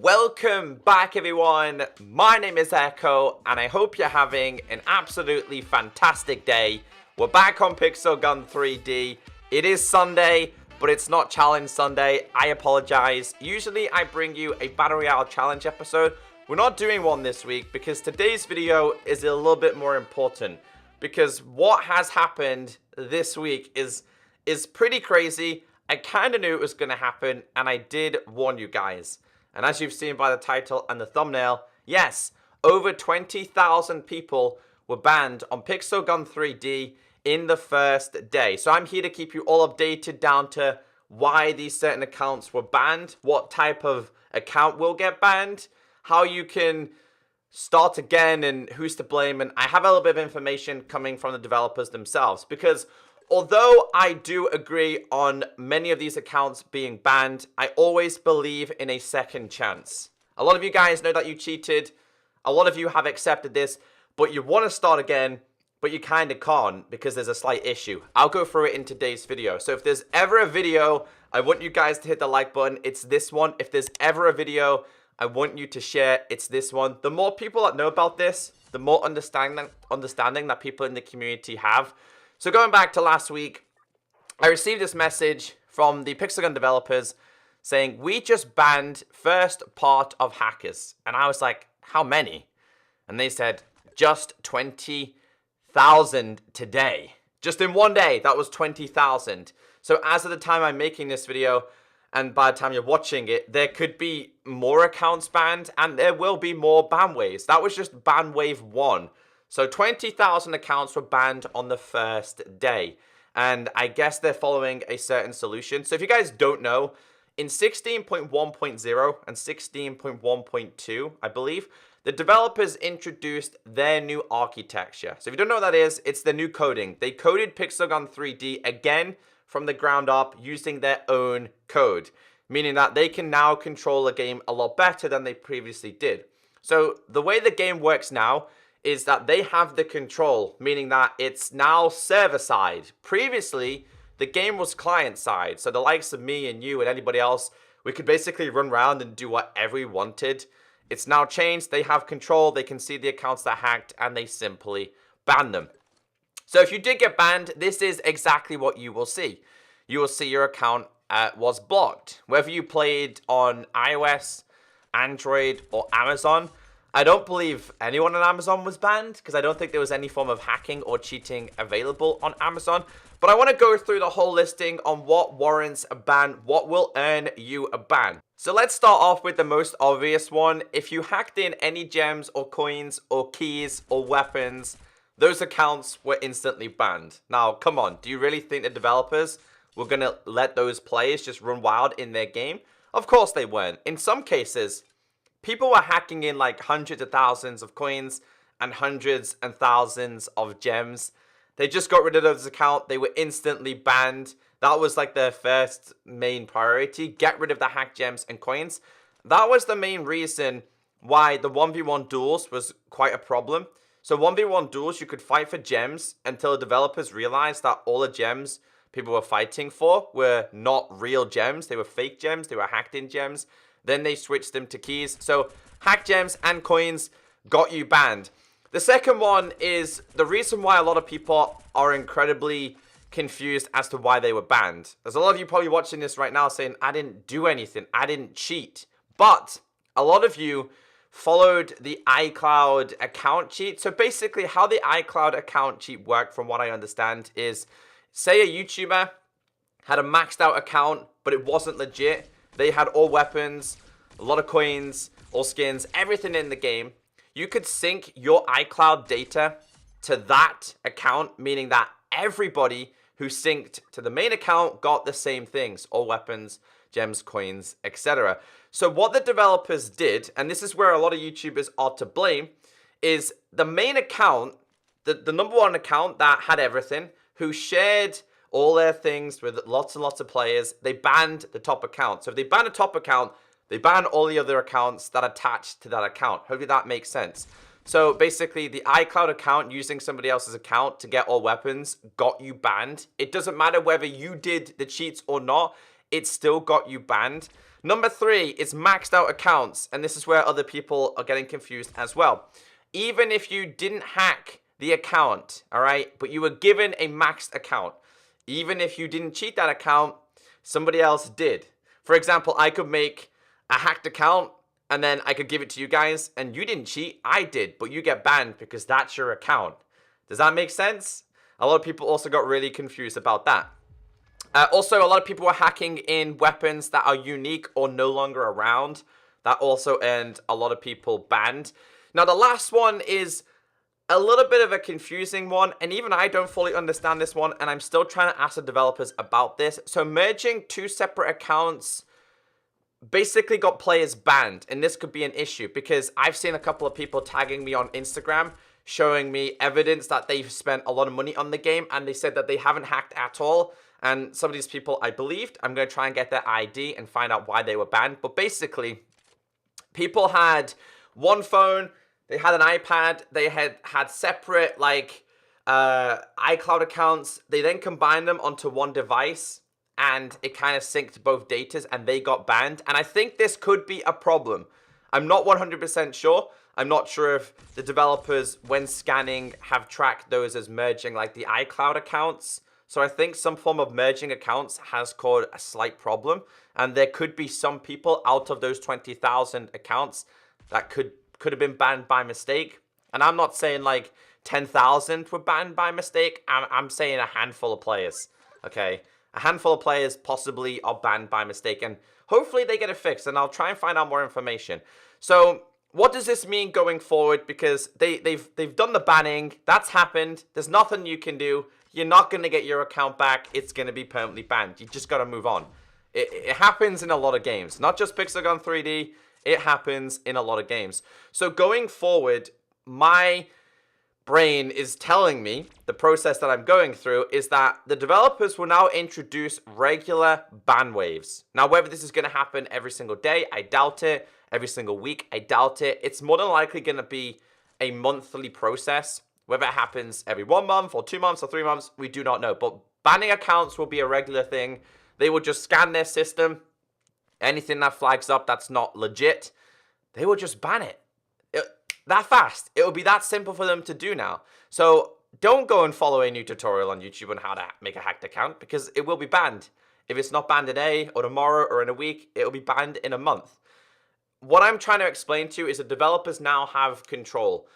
Welcome back, everyone. My name is Echo, and I hope you're having an absolutely fantastic day. We're back on Pixel Gun 3D. It is Sunday, but it's not Challenge Sunday. I apologize. Usually, I bring you a Battle Royale Challenge episode. We're not doing one this week because today's video is a little bit more important. Because what has happened this week is pretty crazy. I kind of knew it was going to happen, and I did warn you guys. And as you've seen by the title and the thumbnail, yes, over 20,000 people were banned on Pixel Gun 3D in the first day. So I'm here to keep you all updated down to why these certain accounts were banned, what type of account will get banned, how you can start again, and who's to blame. And I have a little bit of information coming from the developers themselves, because although I do agree on many of these accounts being banned, I always believe in a second chance. A lot of you guys know that you cheated. A lot of you have accepted this, but you want to start again, but you kind of can't because there's a slight issue. I'll go through it in today's video. So if there's ever a video, I want you guys to hit the like button. It's this one. If there's ever a video, I want you to share. It's this one. The more people that know about this, the more understanding that people in the community have. So going back to last week, I received this message from the Pixel Gun developers saying, we just banned first part of hackers. And I was like, how many? And they said, just 20,000 today. Just in one day, that was 20,000. So as of the time I'm making this video, and by the time you're watching it, there could be more accounts banned, and there will be more ban waves. That was just ban wave 1. So 20,000 accounts were banned on the first day. And I guess they're following a certain solution. So if you guys don't know, in 16.1.0 and 16.1.2, I believe, the developers introduced their new architecture. So if you don't know what that is, it's the new coding. They coded Pixel Gun 3D again from the ground up using their own code, meaning that they can now control a game a lot better than they previously did. So the way the game works now is that they have the control, meaning that it's now server-side. Previously, the game was client-side, so the likes of me and you and anybody else, we could basically run around and do whatever we wanted. It's now changed. They have control. They can see the accounts that hacked, and they simply ban them. So if you did get banned, this is exactly what you will see. You will see your account was blocked. Whether you played on iOS, Android, or Amazon, I don't believe anyone on Amazon was banned because I don't think there was any form of hacking or cheating available on Amazon. But I want to go through the whole listing on what warrants a ban, what will earn you a ban. So let's start off with the most obvious one. If you hacked in any gems or coins or keys or weapons, those accounts were instantly banned. Now, come on, do you really think the developers were going to let those players just run wild in their game? Of course they weren't. In some cases, people were hacking in like hundreds of thousands of coins and hundreds and thousands of gems. They just got rid of those accounts. They were instantly banned. That was like their first main priority. Get rid of the hacked gems and coins. That was the main reason why the 1v1 duels was quite a problem. So 1v1 duels, you could fight for gems until the developers realized that all the gems people were fighting for were not real gems. They were fake gems. They were hacked in gems. Then they switched them to keys. So hack gems and coins got you banned. The second one is the reason why a lot of people are incredibly confused as to why they were banned. There's a lot of you probably watching this right now saying, I didn't do anything. I didn't cheat. But a lot of you followed the iCloud account cheat. So basically how the iCloud account cheat worked, from what I understand, is say a YouTuber had a maxed out account, but it wasn't legit. They had all weapons, a lot of coins, all skins, everything in the game. You could sync your iCloud data to that account, meaning that everybody who synced to the main account got the same things, all weapons, gems, coins, etc. So what the developers did, and this is where a lot of YouTubers are to blame, is the main account, the number one account that had everything, who shared all their things with lots and lots of players, they banned the top account. So if they ban a top account, they ban all the other accounts that attach to that account. Hopefully that makes sense. So basically the iCloud account using somebody else's account to get all weapons got you banned. It doesn't matter whether you did the cheats or not. it still got you banned. Number 3 is maxed out accounts, and this is where other people are getting confused as well. Even if you didn't hack the account, all right, but you were given a maxed account, even if you didn't cheat that account, somebody else did. For example, I could make a hacked account, and then I could give it to you guys, and you didn't cheat, I did, but you get banned because that's your account. Does that make sense? A lot of people also got really confused about that. Also, a lot of people were hacking in weapons that are unique or no longer around. That also earned a lot of people banned. Now, the last one is a little bit of a confusing one, and even I don't fully understand this one, and I'm still trying to ask the developers about this. So merging 2 separate accounts basically got players banned, and this could be an issue because I've seen a couple of people tagging me on Instagram showing me evidence that they've spent a lot of money on the game, and they said that they haven't hacked at all. And some of these people I believed. I'm going to try and get their ID and find out why they were banned. But basically, people had one phone, they had an iPad, they had separate like iCloud accounts. They then combined them onto one device, and it kind of synced both datas, and they got banned. And I think this could be a problem. I'm not 100% sure. I'm not sure if the developers, when scanning, have tracked those as merging like the iCloud accounts. So I think some form of merging accounts has caused a slight problem, and there could be some people out of those 20,000 accounts that could have been banned by mistake. And I'm not saying like 10,000 were banned by mistake. I'm saying a handful of players. Okay, a handful of players possibly are banned by mistake, and hopefully they get it fixed. And I'll try and find out more information. So what does this mean going forward? Because they've done the banning. That's happened. There's nothing you can do. You're not going to get your account back. It's going to be permanently banned. You just got to move on. It happens in a lot of games. Not just Pixelgun 3D. It happens in a lot of games. So going forward, my brain is telling me, the process that I'm going through, is that the developers will now introduce regular ban waves. Now, whether this is going to happen every single day, I doubt it. Every single week, I doubt it. It's more than likely going to be a monthly process. Whether it happens every 1 month or 2 months or 3 months, we do not know. But banning accounts will be a regular thing. They will just scan their system. Anything that flags up that's not legit, they will just ban it. That fast. It will be that simple for them to do now. So don't go and follow a new tutorial on YouTube on how to make a hacked account, because it will be banned. If it's not banned today or tomorrow or in a week, it will be banned in a month. What I'm trying to explain to you is that developers now have control.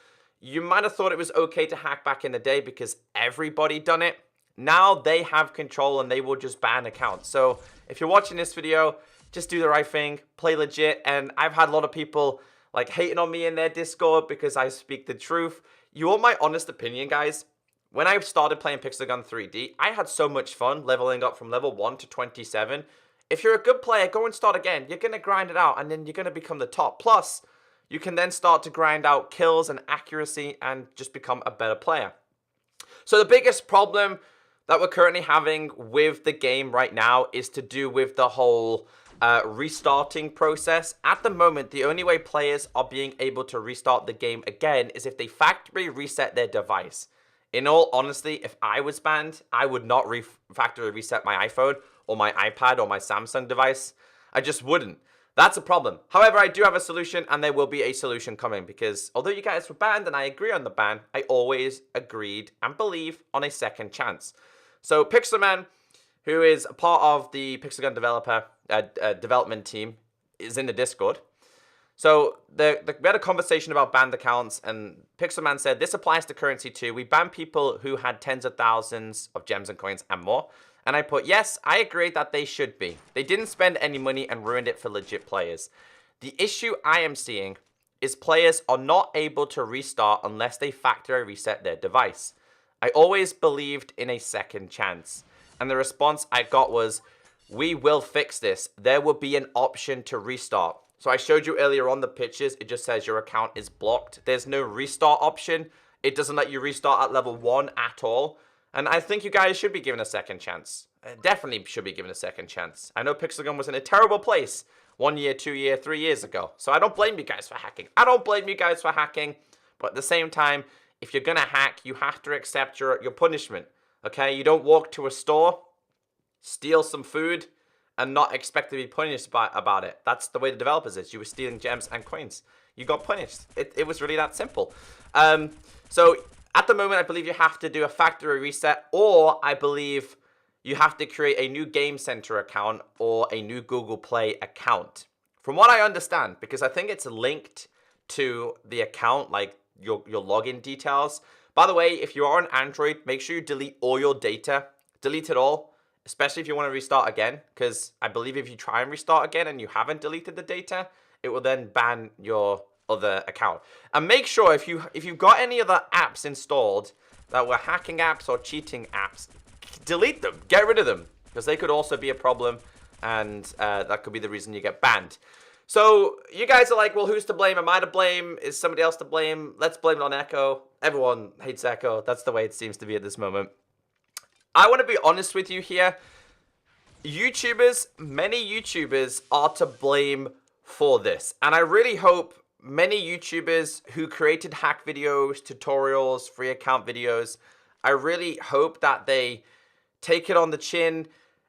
You might have thought it was okay to hack back in the day because everybody done it. Now they have control and they will just ban accounts. So if you're watching this video, just do the right thing, play legit. And I've had a lot of people like hating on me in their Discord because I speak the truth. You want my honest opinion, guys? When I started playing Pixelgun 3D, I had so much fun leveling up from level 1 to 27. If you're a good player, go and start again. You're going to grind it out, and then you're going to become the top. Plus, you can then start to grind out kills and accuracy and just become a better player. So the biggest problem that we're currently having with the game right now is to do with the whole restarting process. At the moment, the only way players are being able to restart the game again is if they factory reset their device. In all honesty, if I was banned, I would not factory reset my iPhone or my iPad or my Samsung device. I just wouldn't. That's a problem. However, I do have a solution, and there will be a solution coming, because although you guys were banned and I agree on the ban, I always agreed and believe on a second chance. So Pixelman, who is a part of the Pixelgun development team, is in the Discord. So we had a conversation about banned accounts, and Pixelman said, this applies to currency too. We ban people who had tens of thousands of gems and coins and more. And I put, yes, I agree that they should be. They didn't spend any money and ruined it for legit players. The issue I am seeing is players are not able to restart unless they factory reset their device. I always believed in a second chance. And the response I got was, we will fix this. There will be an option to restart. So I showed you earlier on the pictures. It just says your account is blocked. There's no restart option. It doesn't let you restart at level 1 at all. And I think you guys should be given a second chance. Definitely should be given a second chance. I know Pixelgun was in a terrible place 1 year, 2 year, 3 years ago. So I don't blame you guys for hacking. I don't blame you guys for hacking. But at the same time, if you're going to hack, you have to accept your punishment. Okay? You don't walk to a store, steal some food, and not expect to be punished about it. That's the way the developers is. You were stealing gems and coins. You got punished. It was really that simple. So at the moment, I believe you have to do a factory reset, or I believe you have to create a new Game Center account or a new Google Play account. From what I understand, because I think it's linked to the account, like your login details. By the way, if you are on Android, make sure you delete all your data. Delete it all, especially if you want to restart again, because I believe if you try and restart again and you haven't deleted the data, it will then ban your other account. And make sure if you've got any other apps installed that were hacking apps or cheating apps, delete them, get rid of them, because they could also be a problem, and that could be the reason you get banned. So you guys are like, well, who's to blame? Am I to blame? Is somebody else to blame? Let's blame it on Echo. Everyone hates Echo. That's the way it seems to be at this moment. I want to be honest with you here. YouTubers, many YouTubers are to blame for this. And I really hope many YouTubers who created hack videos, tutorials, free account videos, I really hope that they take it on the chin,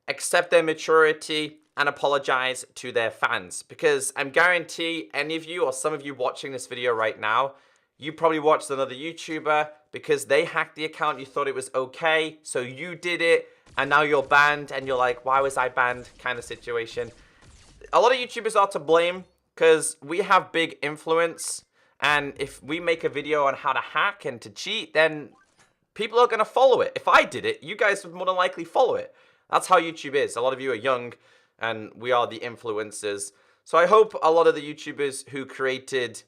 accept their maturity, and apologize to their fans. Because I'm guarantee any of you or some of you watching this video right now, you probably watched another YouTuber because they hacked the account, you thought it was okay, so you did it, and now you're banned, and you're like, why was I banned, kind of situation. A lot of YouTubers are to blame because we have big influence, and if we make a video on how to hack and to cheat, then people are going to follow it. If I did it, you guys would more than likely follow it. That's how YouTube is. A lot of you are young, and we are the influencers. So I hope a lot of the YouTubers who created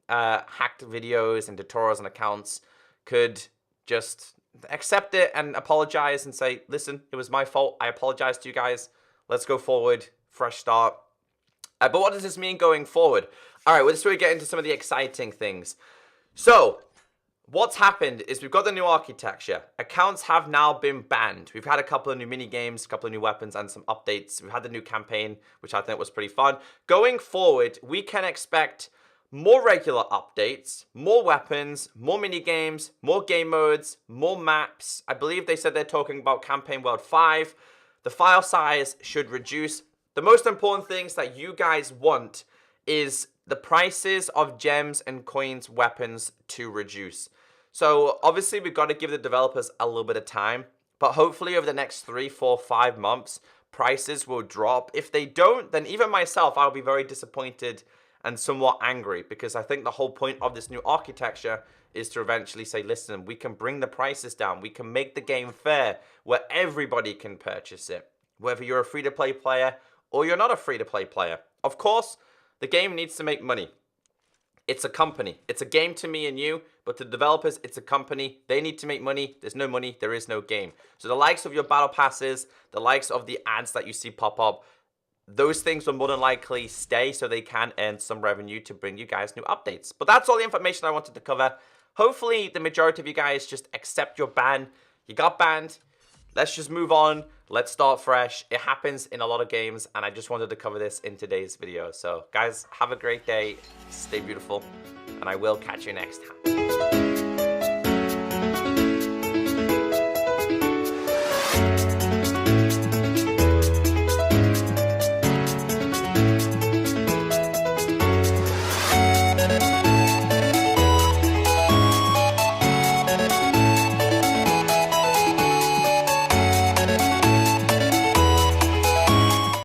hacked videos and tutorials and accounts could just accept it and apologize and say, listen, it was my fault. I apologize to you guys. Let's go forward. Fresh start. But what does this mean going forward? All right, well, this is where we get into some of the exciting things. So what's happened is we've got the new architecture. Accounts have now been banned. We've had a couple of new mini games, a couple of new weapons, and some updates. We've had the new campaign, which I think was pretty fun. Going forward, we can expect more regular updates, more weapons, more mini games, more game modes, more maps. I believe they said they're talking about Campaign World 5. The file size should reduce. The most important things that you guys want is the prices of gems and coins weapons to reduce. So obviously we've got to give the developers a little bit of time, but hopefully over the next 3, 4, 5 months, prices will drop. If they don't, then even myself, I'll be very disappointed and somewhat angry, because I think the whole point of this new architecture is to eventually say, listen, we can bring the prices down. We can make the game fair where everybody can purchase it, whether you're a free-to-play player or you're not a free-to-play player. Of course, the game needs to make money. It's a company. It's a game to me and you, but to the developers, it's a company. They need to make money. There's no money, there is no game. So the likes of your battle passes, the likes of the ads that you see pop up, those things will more than likely stay so they can earn some revenue to bring you guys new updates. But that's all the information I wanted to cover. Hopefully, the majority of you guys just accept your ban. You got banned. Let's just move on. Let's start fresh. It happens in a lot of games, and I just wanted to cover this in today's video. So, guys, have a great day. Stay beautiful, and I will catch you next time.